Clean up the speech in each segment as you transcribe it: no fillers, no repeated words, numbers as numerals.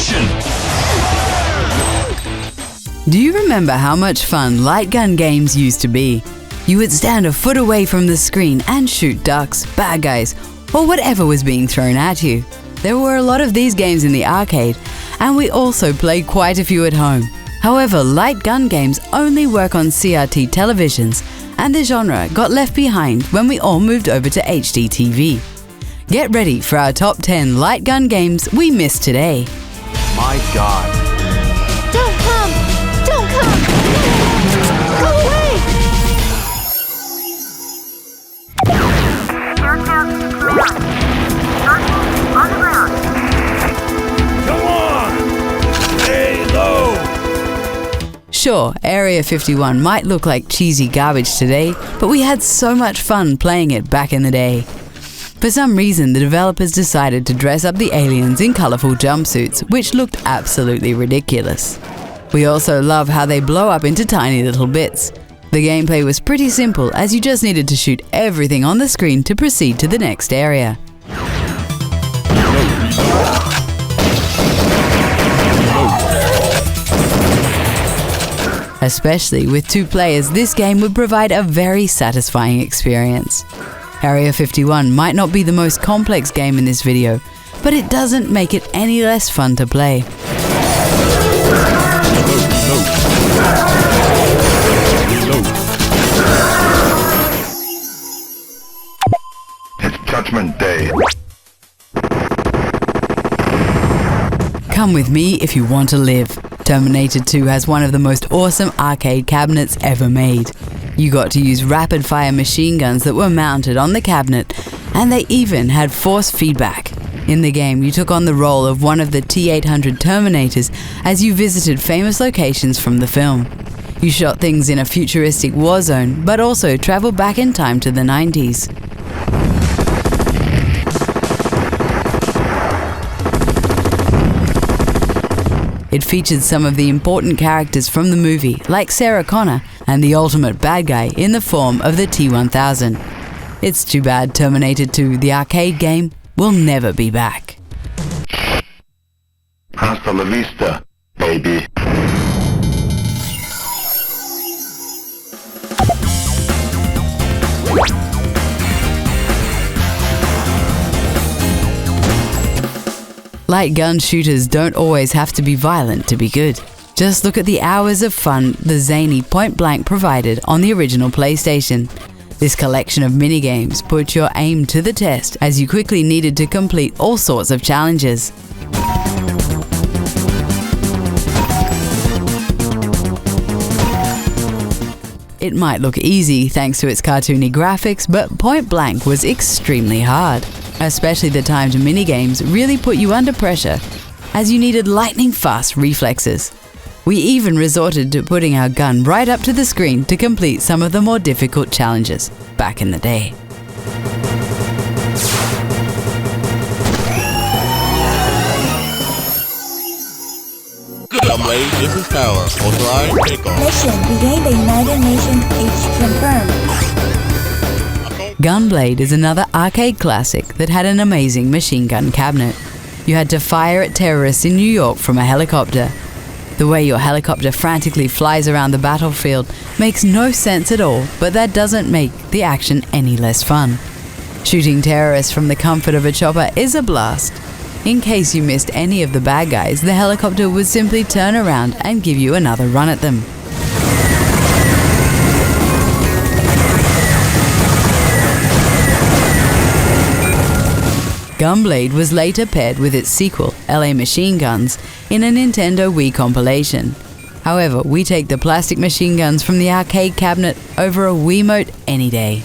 action! Do you remember how much fun light gun games used to be? You would stand a foot away from the screen and shoot ducks, bad guys, or whatever was being thrown at you. There were a lot of these games in the arcade, and we also played quite a few at home. However, light gun games only work on CRT televisions, and the genre got left behind when we all moved over to HD TV. Get ready for our top 10 light gun games we missed today. My God. Don't come! Don't come! Go away! On the ground. Come on! Stay low! Sure, Area 51 might look like cheesy garbage today, but we had so much fun playing it back in the day. For some reason, the developers decided to dress up the aliens in colourful jumpsuits, which looked absolutely ridiculous. We also love how they blow up into tiny little bits. The gameplay was pretty simple, as you just needed to shoot everything on the screen to proceed to the next area. Especially with 2 players, this game would provide a very satisfying experience. Area 51 might not be the most complex game in this video, but it doesn't make it any less fun to play. It's Judgment Day. Come with me if you want to live. Terminated 2 has one of the most awesome arcade cabinets ever made. You got to use rapid-fire machine guns that were mounted on the cabinet, and they even had force feedback. In the game, you took on the role of one of the T-800 Terminators as you visited famous locations from the film. You shot things in a futuristic war zone, but also traveled back in time to the 90s. It featured some of the important characters from the movie, like Sarah Connor and the ultimate bad guy in the form of the T-1000. It's too bad Terminated 2, the arcade game, will never be back. Hasta la vista, baby. Light gun shooters don't always have to be violent to be good. Just look at the hours of fun the zany Point Blank provided on the original PlayStation. This collection of minigames put your aim to the test as you quickly needed to complete all sorts of challenges. It might look easy thanks to its cartoony graphics, but Point Blank was extremely hard. Especially the timed minigames really put you under pressure, as you needed lightning-fast reflexes. We even resorted to putting our gun right up to the screen to complete some of the more difficult challenges back in the day. Gunblade, this is Power. Authorized takeoff. Mission regain the United Nations H. Confirmed. Gunblade is another arcade classic that had an amazing machine gun cabinet. You had to fire at terrorists in New York from a helicopter. The way your helicopter frantically flies around the battlefield makes no sense at all, but that doesn't make the action any less fun. Shooting terrorists from the comfort of a chopper is a blast. In case you missed any of the bad guys, the helicopter would simply turn around and give you another run at them. Gunblade was later paired with its sequel, LA Machine Guns, in a Nintendo Wii compilation. However, we take the plastic machine guns from the arcade cabinet over a Wiimote any day.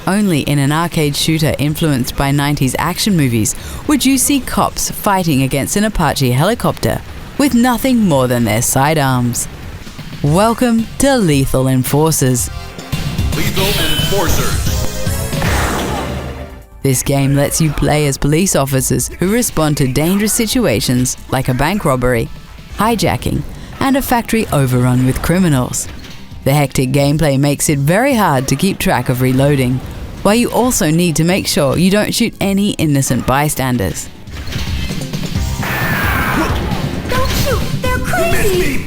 Only in an arcade shooter influenced by 90s action movies would you see cops fighting against an Apache helicopter with nothing more than their sidearms. Welcome to Lethal Enforcers. Lethal Enforcers. This game lets you play as police officers who respond to dangerous situations like a bank robbery. hijacking, and a factory overrun with criminals. The hectic gameplay makes it very hard to keep track of reloading, while you also need to make sure you don't shoot any innocent bystanders. Don't shoot! They're crazy!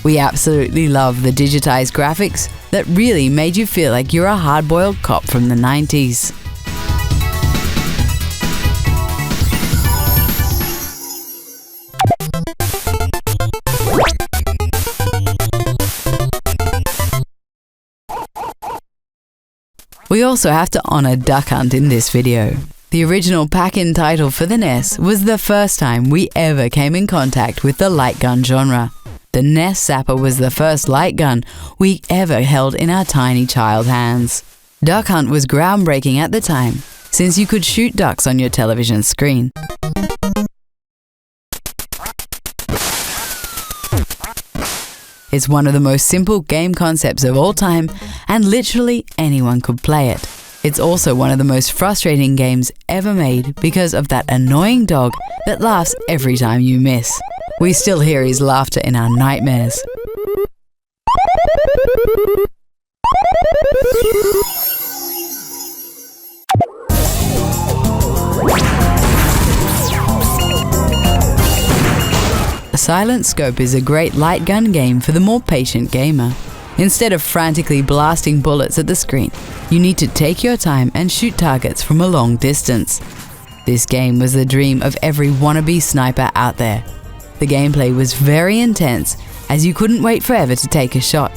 We absolutely love the digitized graphics that really made you feel like you're a hard-boiled cop from the 90s. We also have to honor Duck Hunt in this video. The original pack-in title for the NES was the first time we ever came in contact with the light gun genre. The NES Zapper was the first light gun we ever held in our tiny child hands. Duck Hunt was groundbreaking at the time, since you could shoot ducks on your television screen. It's one of the most simple game concepts of all time, and literally anyone could play it. It's also one of the most frustrating games ever made because of that annoying dog that laughs every time you miss. We still hear his laughter in our nightmares. Silent Scope is a great light gun game for the more patient gamer. Instead of frantically blasting bullets at the screen, you need to take your time and shoot targets from a long distance. This game was the dream of every wannabe sniper out there. The gameplay was very intense, as you couldn't wait forever to take a shot.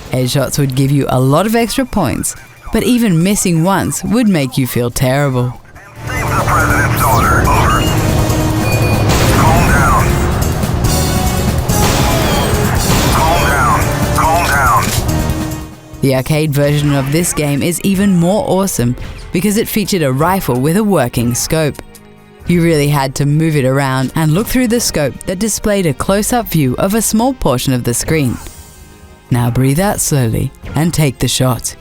Headshots would give you a lot of extra points, but even missing once would make you feel terrible. Save the president's daughter. Over. Calm down. Calm down. Calm down. The arcade version of this game is even more awesome because it featured a rifle with a working scope. You really had to move it around and look through the scope that displayed a close-up view of a small portion of the screen. Now breathe out slowly and take the shot.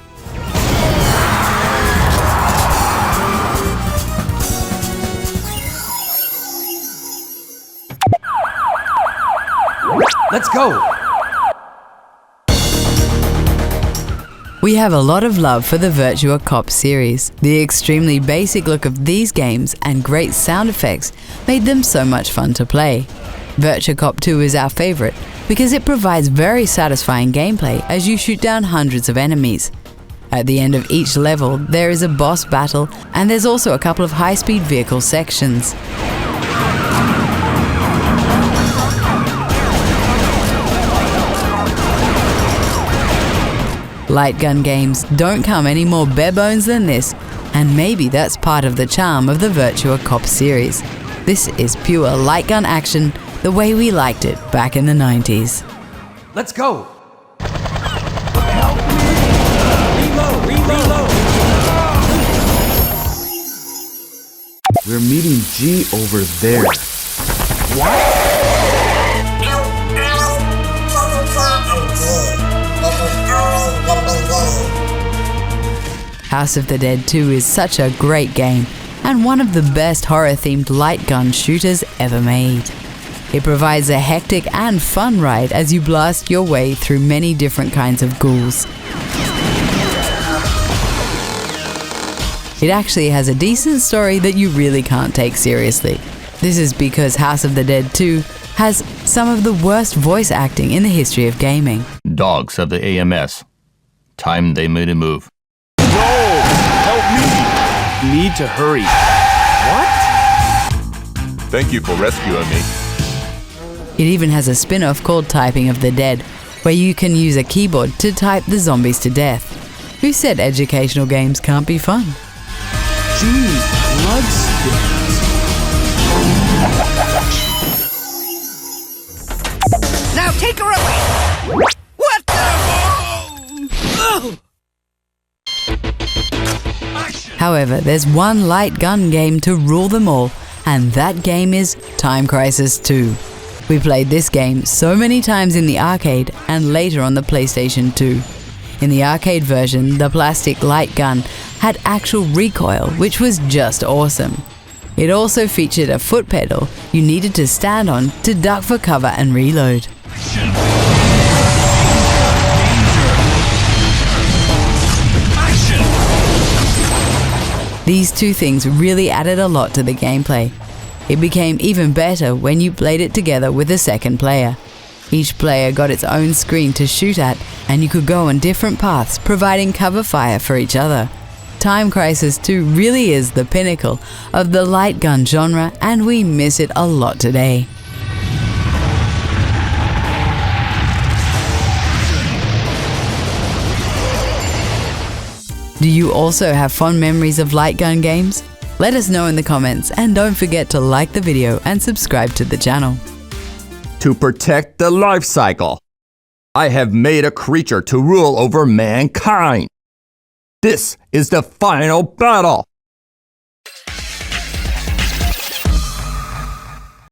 Let's go! We have a lot of love for the Virtua Cop series. The extremely basic look of these games and great sound effects made them so much fun to play. Virtua Cop 2 is our favorite because it provides very satisfying gameplay as you shoot down hundreds of enemies. At the end of each level, there is a boss battle, and there's also a couple of high-speed vehicle sections. Light gun games don't come any more bare bones than this, and maybe that's part of the charm of the Virtua Cop series. This is pure light gun action the way we liked it back in the 90s. Let's go! Help me! Reload! We're meeting G over there. House of the Dead 2 is such a great game, and one of the best horror-themed light gun shooters ever made. It provides a hectic and fun ride as you blast your way through many different kinds of ghouls. It actually has a decent story that you really can't take seriously. This is because House of the Dead 2 has some of the worst voice acting in the history of gaming. Dogs of the AMS. Time they made a move. Help me! Need to hurry. What? Thank you for rescuing me. It even has a spin-off called Typing of the Dead, where you can use a keyboard to type the zombies to death. Who said educational games can't be fun? Gee, blood spilled. Now take her away! What the? However, there's one light gun game to rule them all, and that game is Time Crisis 2. We played this game so many times in the arcade and later on the PlayStation 2. In the arcade version, the plastic light gun had actual recoil, which was just awesome. It also featured a foot pedal you needed to stand on to duck for cover and reload. These two things really added a lot to the gameplay. It became even better when you played it together with a second player. Each player got its own screen to shoot at, and you could go on different paths, providing cover fire for each other. Time Crisis 2 really is the pinnacle of the light gun genre, and we miss it a lot today. Do you also have fond memories of light gun games? Let us know in the comments, and don't forget to like the video and subscribe to the channel. To protect the life cycle, I have made a creature to rule over mankind. This is the final battle.